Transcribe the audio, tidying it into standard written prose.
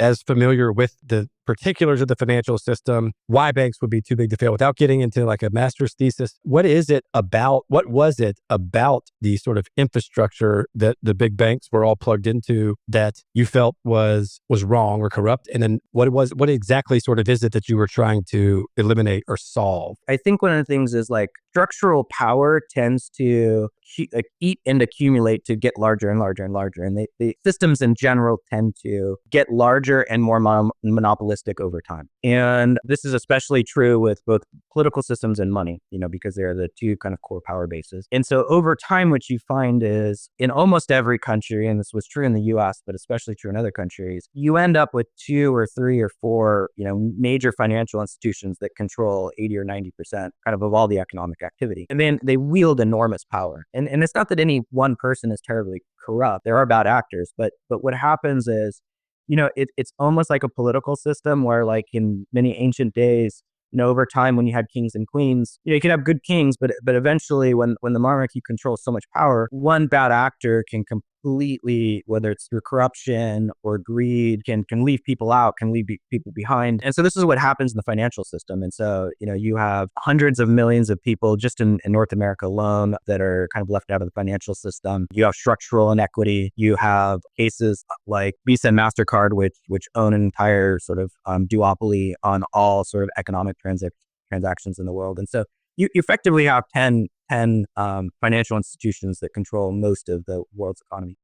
as familiar with the particulars of the financial system, why banks would be too big to fail, without getting into like a master's thesis. What was it about the sort of infrastructure that the big banks were all plugged into that you felt was wrong or corrupt? And then what exactly sort of is it that you were trying to eliminate or solve? I think one of the things is like structural power tends to eat and accumulate to get larger and larger and larger. And the systems in general tend to get larger and more monopolistic over time. And this is especially true with both political systems and money, because they're the two kind of core power bases. And so over time, what you find is in almost every country, and this was true in the US, but especially true in other countries, you end up with 2 or 3 or 4, major financial institutions that control 80 or 90% kind of all the economic activity. And then they wield enormous power. And it's not that any one person is terribly corrupt. There are bad actors, but what happens is, it's almost like a political system where, like in many ancient days, over time when you had kings and queens, you could have good kings, but eventually when the monarchy controls so much power, one bad actor can completely, whether it's through corruption or greed, can leave people out, can leave people behind. And so this is what happens in the financial system. And so, you have hundreds of millions of people just in North America alone that are kind of left out of the financial system. You have structural inequity. You have cases like Visa and MasterCard, which own an entire sort of duopoly on all sort of economic transactions in the world. And so you effectively have 10 financial institutions that control most of the world's economy.